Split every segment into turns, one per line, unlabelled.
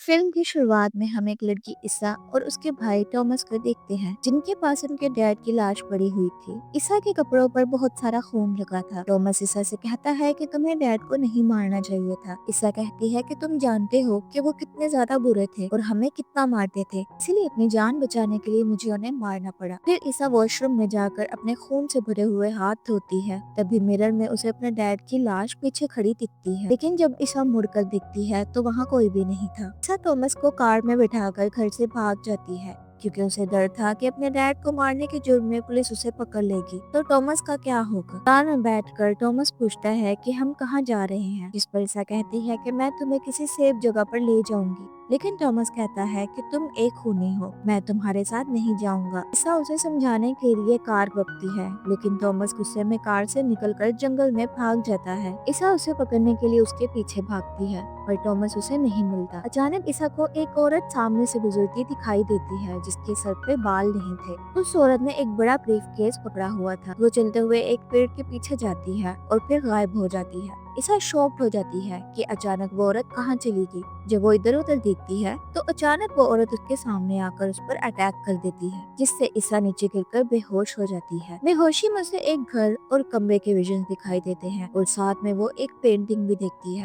Film की शुरुआत में हम एक लड़की ईसा और उसके भाई टॉमस को देखते हैं, जिनके पास उनके डैड की लाश पड़ी हुई थी। ईसा के कपड़ों पर बहुत सारा खून लगा था। टॉमस ईसा से कहता है कि तुम्हें डैड को नहीं मारना चाहिए था। ईसा कहती है कि तुम जानते हो कि वो कितने ज्यादा बुरे थे और हमें कितना मारते थे, इसीलिए अपनी जान बचाने के लिए मुझे उन्हें मारना पड़ा। फिर ईसा वॉशरूम में जाकर अपने खून से भरे हुए हाथ धोती है। तभी मिरर में उसे अपने डैड की लाश पीछे खड़ी दिखती है, लेकिन जब ईसा मुड़कर दिखती है तो वहाँ कोई भी नहीं था। ईसा टॉमस को कार में बिठाकर घर से भाग जाती है, क्योंकि उसे डर था कि अपने डैड को मारने के जुर्म में पुलिस उसे पकड़ लेगी। तो टॉमस का क्या होगा? कार में बैठकर टॉमस पूछता है कि हम कहाँ जा रहे हैं, जिस पर ईसा कहती है कि मैं तुम्हें किसी सेफ जगह पर ले जाऊंगी। लेकिन टॉमस कहता है कि तुम एक खूनी हो, मैं तुम्हारे साथ नहीं जाऊंगा। ईसा उसे समझाने के लिए कार रोकती है, लेकिन टॉमस गुस्से में कार से निकलकर जंगल में भाग जाता है। ईसा उसे पकड़ने के लिए उसके पीछे भागती है, पर टॉमस उसे नहीं मिलता। अचानक ईसा को एक औरत सामने से गुजरती दिखाई देती है, जिसके सर पे बाल नहीं थे। उस औरत ने एक बड़ा ब्रीफकेस पकड़ा हुआ था। वो चलते हुए एक पेड़ के पीछे जाती है और फिर गायब हो जाती है। ईसा शॉक्ड हो जाती है कि अचानक वो औरत कहाँ चली गई। जब वो इधर उधर देखती है तो अचानक वो औरत उसके सामने आकर उस पर अटैक कर देती है, जिससे ईसा नीचे गिरकर बेहोश हो जाती है। बेहोशी में उसे एक घर और कमरे के विजन दिखाई देते हैं और साथ में वो एक पेंटिंग भी देखती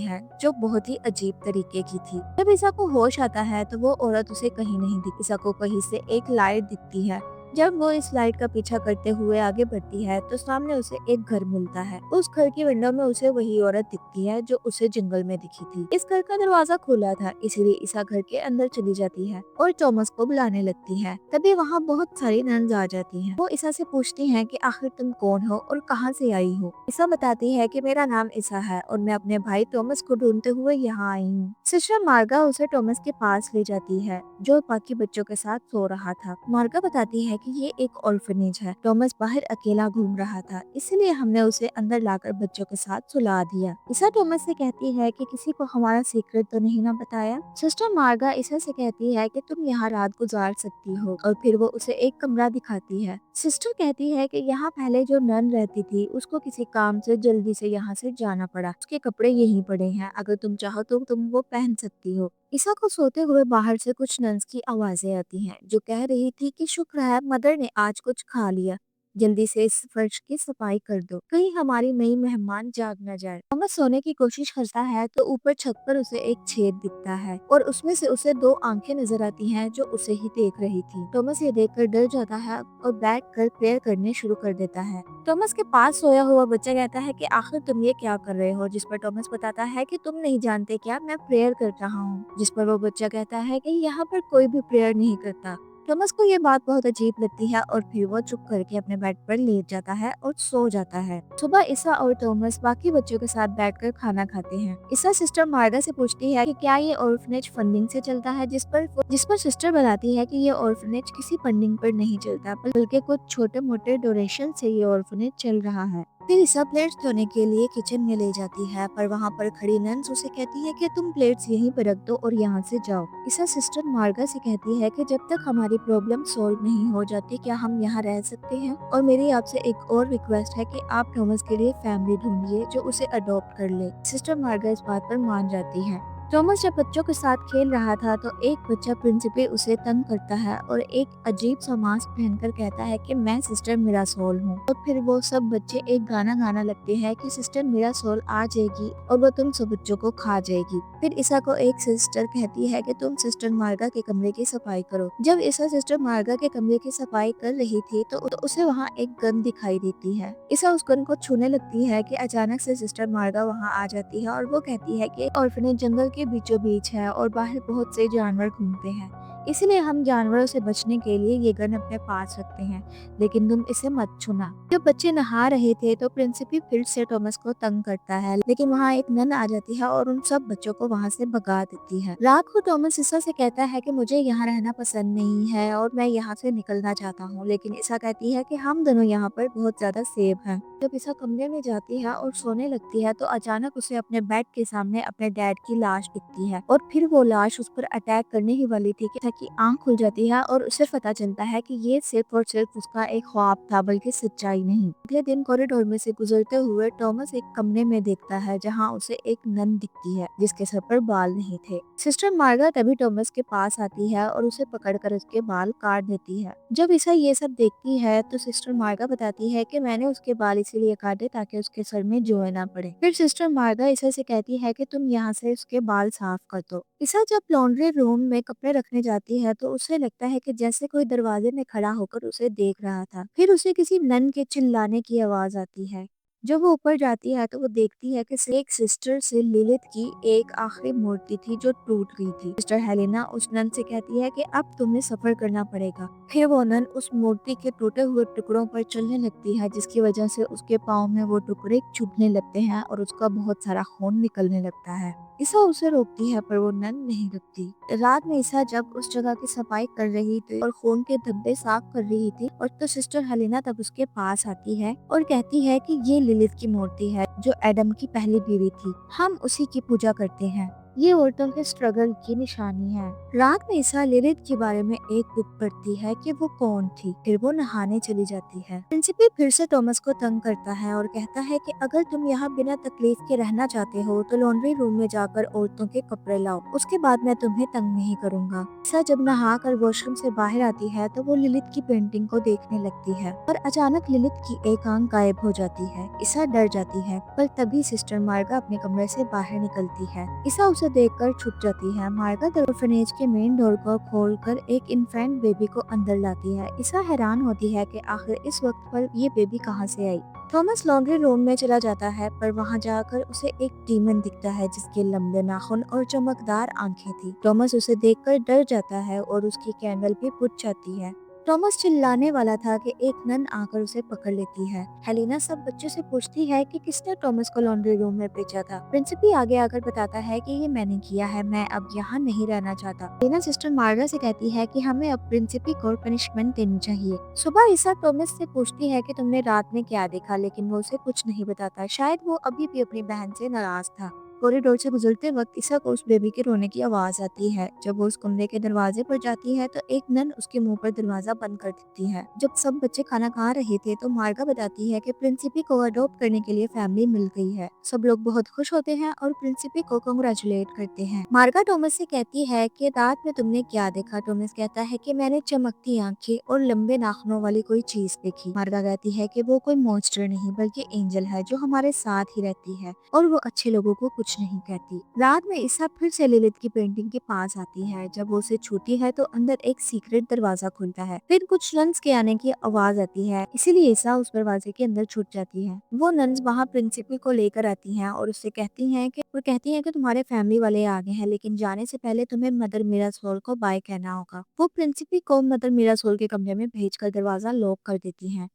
है जो बहुत ही अजीब तरीके की थी। जब ईसा को होश आता है तो वो औरत उसे कहीं नहीं दिखती। ईसा को कहीं से एक लाइट दिखती है। जब वो इस लाइट का पीछा करते हुए आगे बढ़ती है तो सामने उसे एक घर मिलता है। उस घर की विंडो में उसे वही औरत दिखती है जो उसे जंगल में दिखी थी। इस घर का दरवाजा खुला था, इसीलिए ईसा घर के अंदर चली जाती है और टॉमस को बुलाने लगती है। तभी वहाँ बहुत सारी नन्स आ जाती हैं। वो ईसा से पूछती हैं कि आखिर तुम कौन हो और कहाँ से आई हो। ईसा बताती है कि मेरा नाम ईसा है और मैं अपने भाई टॉमस को ढूंढते हुए यहाँ आई हूँ। सिस्टर मार्गा उसे टॉमस के पास ले जाती है, जो बाकी बच्चों के साथ सो रहा था। मार्गा बताती है कि ये एक ऑर्फनेज है। टॉमस बाहर अकेला घूम रहा था, इसलिए हमने उसे अंदर लाकर बच्चों के साथ सुला दिया। ईसा टॉमस से कहती है कि किसी को हमारा सीक्रेट तो नहीं ना बताया। सिस्टर मार्गा ईसा से कहती है कि तुम यहाँ रात गुजार सकती हो और फिर वो उसे एक कमरा दिखाती है। सिस्टर कहती है कि यहाँ पहले जो नन रहती थी उसको किसी काम से जल्दी से यहाँ से जाना पड़ा, उसके कपड़े यहीं पड़े हैं, अगर तुम चाहो तो तुम वो पहन सकती हो। ईसा को सोते हुए बाहर से कुछ नन्स की आवाजें आती हैं, जो कह रही थी कि शुक्र है मदर ने आज कुछ खा लिया, जल्दी से इस फर्श की सफाई कर दो, कहीं हमारी नई मेहमान जाग न जाए। थॉमस सोने की कोशिश करता है तो ऊपर छत पर उसे एक छेद दिखता है और उसमें से उसे दो आंखें नजर आती हैं जो उसे ही देख रही थी। थॉमस ये देखकर डर जाता है और बैठकर प्रेयर करने शुरू कर देता है। थॉमस के पास सोया हुआ बच्चा कहता है कि आखिर तुम ये क्या कर रहे हो, जिस पर थॉमस बताता है कि तुम नहीं जानते क्या, मैं प्रेयर कर रहा हूँ। जिस पर वो बच्चा कहता है कि यहाँ पर कोई भी प्रेयर नहीं करता। थॉमस को ये बात बहुत अजीब लगती है और फिर वो चुप करके अपने बेड पर लेट जाता है और सो जाता है। सुबह ईसा और थॉमस बाकी बच्चों के साथ बैठकर खाना खाते हैं। ईसा सिस्टर मार्गा से पूछती है कि क्या ये ऑर्फनेज फंडिंग से चलता है, जिस पर सिस्टर बताती है कि ये ऑर्फनेज किसी फंडिंग पर नहीं चलता, बल्कि कुछ छोटे मोटे डोनेशन से ये ऑर्फनेज चल रहा है। फिर ईसा प्लेट्स धोने के लिए किचन में ले जाती है, पर वहाँ पर खड़ी नन्स उसे कहती है कि तुम प्लेट्स यहीं पर रख दो और यहाँ से जाओ। ईसा सिस्टर मार्गा से कहती है कि जब तक हमारी प्रॉब्लम सॉल्व नहीं हो जाती क्या हम यहाँ रह सकते हैं, और मेरी आपसे एक और रिक्वेस्ट है कि आप थॉमस के लिए फैमिली ढूंढिए जो उसे अडॉप्ट कर ले। सिस्टर मार्गा इस बात पर मान जाती है। थॉमस जब बच्चों के साथ खेल रहा था तो एक बच्चा प्रिंसिपल उसे तंग करता है और एक अजीब सा मास्क पहनकर कहता है कि मैं सिस्टर मिरासोल हूँ, और फिर वो सब बच्चे एक गाना गाना लगते हैं कि सिस्टर मिरासोल आ जाएगी और वो तुम सब बच्चों को खा जाएगी। फिर ईसा को एक सिस्टर कहती है कि तुम सिस्टर मार्गा के कमरे की सफाई करो। जब ईसा सिस्टर मार्गा के कमरे की सफाई कर रही थी तो उसे वहाँ एक गन दिखाई देती है। ईसा उस गन को छूने लगती है कि अचानक से सिस्टर मार्गा वहाँ आ जाती है और वो कहती है कि ऑर्फनेज जंगल के बीचों बीच है और बाहर बहुत से जानवर घूमते हैं, इसलिए हम जानवरों से बचने के लिए ये गन अपने पास रखते हैं, लेकिन तुम इसे मत छूना। जब बच्चे नहा रहे थे तो प्रिंसिपल फिर से टॉमस को तंग करता है, लेकिन वहाँ एक नन आ जाती है और उन सब बच्चों को वहाँ से भगा देती है। रात को टॉमस ईसा से कहता है कि मुझे यहाँ रहना पसंद नहीं है और मैं यहाँ से निकलना चाहता हूँ, लेकिन ईसा कहती है कि हम दोनों यहाँ पर बहुत ज्यादा सेफ हैं। जब ईसा कमरे में जाती है और सोने लगती है तो अचानक उसे अपने बेड के सामने अपने डैड की लाश दिखती है और फिर वो लाश उस पर अटैक करने ही वाली थी कि की आंख खुल जाती है और उसे पता चलता है कि ये सिर्फ और सिर्फ उसका एक ख्वाब था, बल्कि सच्चाई नहीं। अगले दिन कॉरिडोर में से गुजरते हुए टॉमस एक कमरे में देखता है जहाँ उसे एक नन दिखती है जिसके सर पर बाल नहीं थे। सिस्टर मार्गा तभी टॉमस के पास आती है और उसे पकड़कर उसके बाल काट देती है। जब ईसा ये सब देखती है तो सिस्टर मार्गा बताती है कि मैंने उसके बाल इसीलिए काटे ताकि उसके सर में जोए ना पड़े। फिर सिस्टर मार्गा ईसा से कहती है कि तुम यहाँ से उसके बाल साफ कर दो। ईसा जब लॉन्ड्री रूम में कपड़े रखने जाती है तो उसे लगता है कि जैसे कोई दरवाजे में खड़ा होकर उसे देख रहा था। फिर उसे किसी नन के चिल्लाने की आवाज आती है। जब वो ऊपर जाती है तो वो देखती है कि एक सिस्टर से लिलित की एक आखिरी मूर्ति थी जो टूट गई थी। सिस्टर हेलेना उस नन से कहती है कि अब तुम्हें सफर करना पड़ेगा। फिर वो नन उस मूर्ति के टूटे हुए टुकड़ों पर चलने लगती है जिसकी वजह से उसके पाँव में वो टुकड़े चुभने लगते हैं और उसका बहुत सारा खून निकलने लगता है। ईसा उसे रोकती है पर वो नन नहीं रुकती। रात में ईसा जब उस जगह की सफाई कर रही थी और खून के धब्बे साफ कर रही थी और तो सिस्टर हेलेना तब उसके पास आती है और कहती है कि ये लिलिथ की मूर्ति है जो एडम की पहली बीवी थी, हम उसी की पूजा करते हैं। ये औरतों के स्ट्रगल की निशानी है। रात में ईसा लिलिथ के बारे में एक बुक पढ़ती है कि वो कौन थी। फिर वो नहाने चली जाती है। प्रिंसिपल फिर से थॉमस को तंग करता है और कहता है कि अगर तुम यहाँ बिना तकलीफ के रहना चाहते हो तो लॉन्ड्री रूम में जाकर औरतों के कपड़े लाओ, उसके बाद मैं तुम्हें तंग नहीं करूंगा। ईसा जब नहा कर वॉशरूम से बाहर आती है तो वो लिलिथ की पेंटिंग को देखने लगती है और अचानक लिलिथ की एक आंख गायब हो जाती है। ईसा डर जाती है पर तभी सिस्टर मार्गा अपने कमरे से बाहर निकलती है। ईसा उसे देखकर छुप जाती है। मार्गा ऑर्फनेज के मेन डोर को खोलकर एक इन्फेंट बेबी को अंदर लाती है। ईसा हैरान होती है कि आखिर इस वक्त पर ये बेबी कहाँ से आई। थॉमस लॉन्ड्री रूम में चला जाता है पर वहाँ जाकर उसे एक डीमन दिखता है जिसके लंबे नाखून और चमकदार आंखें थी। थॉमस उसे देखकर डर जाता है और उसकी कैंडल भी बुझ जाती है। थॉमस चिल्लाने वाला था कि एक नन आकर उसे पकड़ लेती है। हेलेना सब बच्चों से पूछती है कि किसने थॉमस को लॉन्ड्री रूम में भेजा था। प्रिंसिपल आगे आकर बताता है कि ये मैंने किया है, मैं अब यहाँ नहीं रहना चाहता। हेलेना सिस्टर मार्गा से कहती है कि हमें अब प्रिंसिपल को पनिशमेंट देनी चाहिए। सुबह ईसा थॉमस से पूछती है कि तुमने रात में क्या देखा, लेकिन वो उसे कुछ नहीं बताता। शायद वो अभी भी अपनी बहन से नाराज था। कॉरिडोर से गुजरते वक्त ईसा को उस बेबी के रोने की आवाज आती है। जब वो उस कमरे के दरवाजे पर जाती है तो एक नन उसके मुंह पर दरवाजा बंद कर देती है। जब सब बच्चे खाना खा रहे थे तो मार्गा बताती है कि प्रिंसिपल को अडॉप्ट करने के लिए फैमिली मिल गई है। सब लोग बहुत खुश होते हैं और प्रिंसिपल को कांग्रेचुलेट करते हैं। मार्गा टॉमस से कहती है कि रात में तुमने क्या देखा। टॉमस कहता है कि मैंने चमकती आंखें और लंबे नाखूनों वाली कोई चीज देखी। मार्गा कहती है कि वो कोई मॉन्स्टर नहीं बल्कि एंजल है जो हमारे साथ ही रहती है और वो अच्छे लोगों को कुछ नहीं कहती। रात में ईसा फिर से लिलिथ की पेंटिंग के पास आती है। जब वो उसे छूती है तो अंदर एक सीक्रेट दरवाजा खुलता है। फिर कुछ नन्स के आने की आवाज आती है, इसीलिए ईसा उस दरवाजे के अंदर छुट जाती है। वो नन्स वहाँ प्रिंसिपल को लेकर आती हैं और उससे कहती हैं कि तुम्हारे फैमिली वाले आ गए हैं, लेकिन जाने से पहले तुम्हें मदर मिरासोल को बाय कहना होगा। वो प्रिंसिपल को मदर मिरासोल के कमरे में भेजकर दरवाजा लॉक कर देती हैं।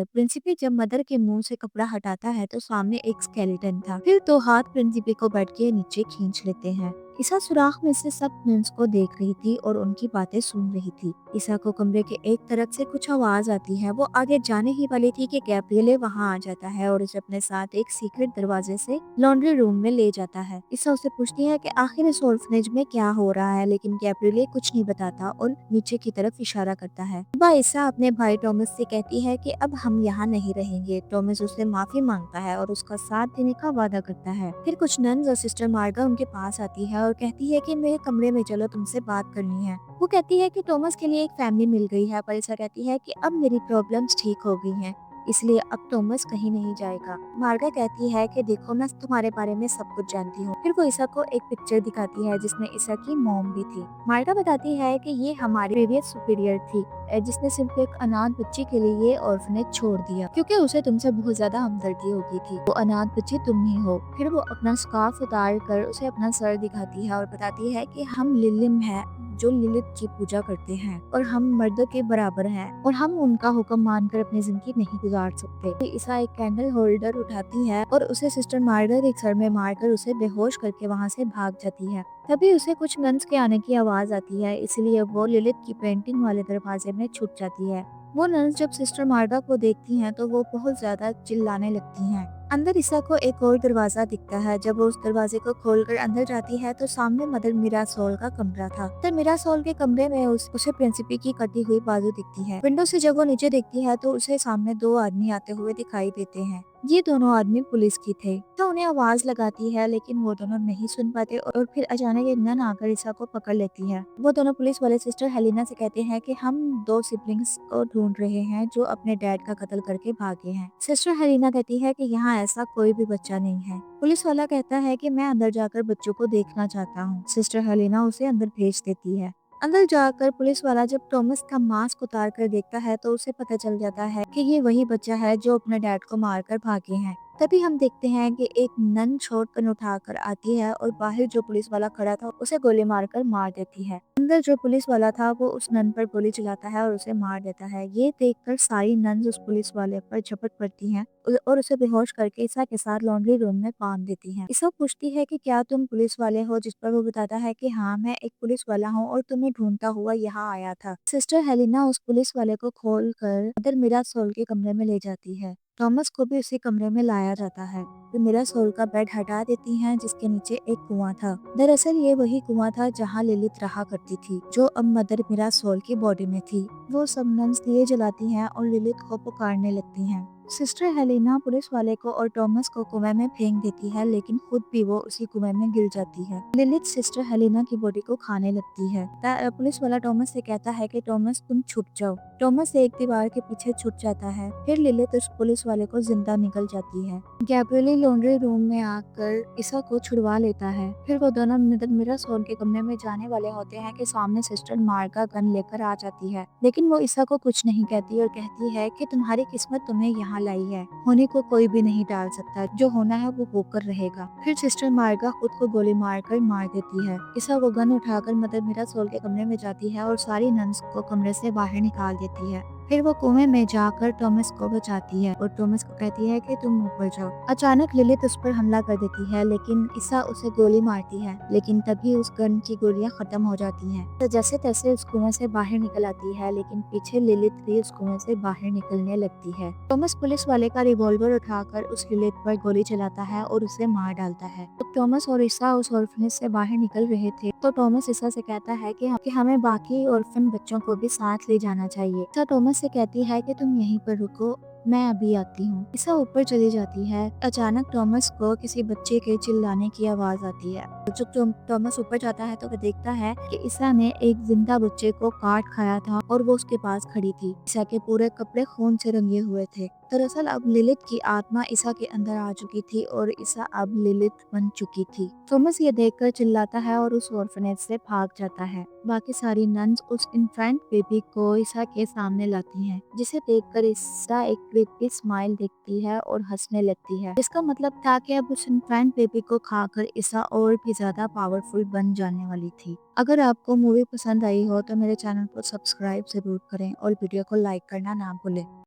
प्रिंसिपल जब मदर के मुंह से कपड़ा हटाता है तो सामने एक स्केलेटन था। फिर दो हाथ प्रिंसिपल को बेड के नीचे खींच लेते हैं। ईसा सुराख में से सब नन्स को देख रही थी और उनकी बातें सुन रही थी। ईसा को कमरे के एक तरफ से कुछ आवाज आती है। वो आगे जाने ही वाली थी कि गैब्रिएले वहाँ आ जाता है और उसे अपने साथ एक सीक्रेट दरवाजे से लॉन्ड्री रूम में ले जाता है। ईसा उसे पूछती है कि आखिर इस ऑर्फनेज में क्या हो रहा है, लेकिन गैब्रिएले कुछ नहीं बताता और नीचे की तरफ इशारा करता है। सुबह ईसा अपने भाई टॉमस से कहती है कि अब हम यहाँ नहीं रहेंगे। टॉमस उससे माफी मांगता है और उसका साथ देने का वादा करता है। फिर कुछ नन्स और सिस्टर मार्गा उनके पास आती है और कहती है कि मेरे कमरे में चलो, तुमसे बात करनी है। वो कहती है कि टॉमस के लिए एक फैमिली मिल गई है, पर ईसा कहती है कि अब मेरी प्रॉब्लम्स ठीक हो गई हैं, इसलिए अब टॉमस कहीं नहीं जाएगा। मार्गा कहती है कि देखो, मैं तुम्हारे बारे में सब कुछ जानती हूँ। फिर वो ईसा को एक पिक्चर दिखाती है जिसमें ईसा की मॉम भी थी। मार्गा बताती है कि ये हमारी प्रीवियस सुपीरियर थी जिसने सिर्फ एक अनाथ बच्ची के लिए ये ऑर्फनेज छोड़ दिया क्योंकि उसे तुमसे बहुत ज्यादा हमदर्दी हो गई थी। वो अनाथ बच्ची तुम ही हो। फिर वो अपना स्कार्फ उतार कर उसे अपना सर दिखाती है और बताती है कि हम लिलिम है जो लिलिथ की पूजा करते हैं और हम मर्द के बराबर हैं और हम उनका हुक्म मानकर अपनी जिंदगी नहीं गुजार सकते। ईसा एक कैंडल होल्डर उठाती है और उसे सिस्टर मार्गा के सर में मारकर उसे बेहोश करके वहाँ से भाग जाती है। तभी उसे कुछ नन्स के आने की आवाज आती है, इसलिए वो लिलिथ की पेंटिंग वाले दरवाजे में छुप जाती है। वो नन्स जब सिस्टर मार्गा को देखती हैं तो वो बहुत ज्यादा चिल्लाने लगती हैं। अंदर ईसा को एक और दरवाजा दिखता है। जब वो उस दरवाजे को खोलकर अंदर जाती है तो सामने मदर मिरासोल का कमरा था। तो मिरासोल के कमरे में उसे प्रिंसिपी की कटी हुई बाजू दिखती है। विंडो से जब वो नीचे देखती है तो उसे सामने दो आदमी आते हुए दिखाई देते हैं। ये दोनों आदमी पुलिस की थे। तो उन्हें आवाज लगाती है लेकिन वो दोनों नहीं सुन पाते और फिर अचानक एक नन आकर ईसा को पकड़ लेती है। वो दोनों पुलिस वाले सिस्टर हेलिना से कहते हैं कि हम दो सिबलिंग्स को ढूंढ रहे हैं जो अपने डैड का कत्ल करके भागे हैं। सिस्टर हेलिना कहती है कि यहाँ ऐसा कोई भी बच्चा नहीं है। पुलिस वाला कहता है कि मैं अंदर जाकर बच्चों को देखना चाहता हूँ। सिस्टर हेलिना उसे अंदर भेज देती है। अंदर जाकर पुलिस वाला जब टॉमस का मास्क उतार कर देखता है तो उसे पता चल जाता है कि ये वही बच्चा है जो अपने डैड को मारकर भागे हैं। तभी हम देखते हैं कि एक नन शॉटगन उठाकर आती है और बाहर जो पुलिस वाला खड़ा था उसे गोली मारकर मार देती है। अंदर जो पुलिस वाला था वो उस नन पर गोली चलाता है और उसे मार देता है। ये देखकर सारी नन्स उस पुलिस वाले पर झपट पड़ती हैं और उसे बेहोश करके ईसा के साथ लॉन्ड्री रूम में बांध देती हैं। ईसा पूछती है कि क्या तुम पुलिस वाले हो, जिस पर वो बताता है कि हाँ मैं एक पुलिस वाला हूँ और तुम्हें ढूंढता हुआ यहाँ आया था। सिस्टर हेलिना उस पुलिस वाले को खोल कर मदर मिरासोल के कमरे में ले जाती है। थॉमस को भी उसी कमरे में लाया जाता है। वे मिरासोल का बेड हटा देती हैं जिसके नीचे एक कुआं था। दरअसल ये वही कुआं था जहाँ लिलित रहा करती थी, जो अब मदर मिरासोल की बॉडी में थी। वो सब नन्स दिए जलाती हैं और लिलित को पुकारने लगती हैं। सिस्टर हेलेना पुलिस वाले को और टॉमस को कुएं में फेंक देती है लेकिन खुद भी वो उसी कुएं में गिर जाती है। लिलित सिस्टर हेलेना की बॉडी को खाने लगती है। पुलिस वाला टॉमस से कहता है कि टॉमस तुम छुप जाओ। टॉमस एक दीवार के पीछे छुप जाता है। फिर लिलित उस पुलिस वाले को जिंदा निकल जाती है। गैब्रिएली लॉन्ड्री रूम में आकर ईसा को छुड़वा लेता है। फिर वो दोनों मिरासोल के कमरे में जाने वाले होते हैं कि सामने सिस्टर मार्गा गन लेकर आ जाती है, लेकिन वो ईसा को कुछ नहीं कहती और कहती है कि तुम्हारी किस्मत तुम्हें यहाँ लाई है। होने को कोई भी नहीं टाल सकता, जो होना है वो होकर रहेगा। फिर सिस्टर मार्गा खुद को गोली मारकर मार देती है। ईसा वो गन उठाकर मदर मिरासोल के कमरे में जाती है और सारी नन्स को कमरे से बाहर निकाल देती है। फिर वो कुएं में जाकर टॉमस को बचाती है और टॉमस को कहती है कि तुम ऊपर जाओ। अचानक लिलित उस पर हमला कर देती है लेकिन ईसा उसे गोली मारती है, लेकिन तभी उस गन की गोलियां खत्म हो जाती हैं। तो जैसे तैसे उस कुएं से बाहर निकल आती है, लेकिन पीछे लिलित भी उस कुएं से बाहर निकलने लगती है। टॉमस पुलिस वाले का रिवॉल्वर उठाकर उस लिलित पर गोली चलाता है और उसे मार डालता है। तो टॉमस और ईसा उस ऑर्फनेज से बाहर निकल रहे थे तो टॉमस ईसा से कहता है कि हमें बाकी ऑर्फन बच्चों को भी साथ ले जाना चाहिए। ईसा टॉमस से कहती है कि तुम यहीं पर रुको, मैं अभी आती हूँ। ईसा ऊपर चली जाती है। अचानक टॉमस को किसी बच्चे के चिल्लाने की आवाज आती है। जब टॉमस ऊपर जाता है तो वह देखता है कि ईसा ने एक जिंदा बच्चे को काट खाया था और वो उसके पास खड़ी थी। ईसा के पूरे कपड़े खून से रंगे हुए थे। दरअसल अब लिलित की आत्मा ईसा के अंदर आ चुकी थी और ईसा अब लिलित बन चुकी थी। थॉमस ये देखकर चिल्लाता है और उस ऑर्फनेज से भाग जाता है। बाकी सारी नन्स उस इन्फेंट बेबी को ईसा के सामने लाती हैं, जिसे देखकर ईसा एक क्रिपी स्माइल देखती है और हंसने लगती है, जिसका मतलब था कि अब उस इन्फेंट बेबी को खाकर ईसा और भी ज्यादा पावरफुल बन जाने वाली थी। अगर आपको मूवी पसंद आई हो तो मेरे चैनल को सब्सक्राइब जरूर करें और वीडियो को लाइक करना ना भूलें।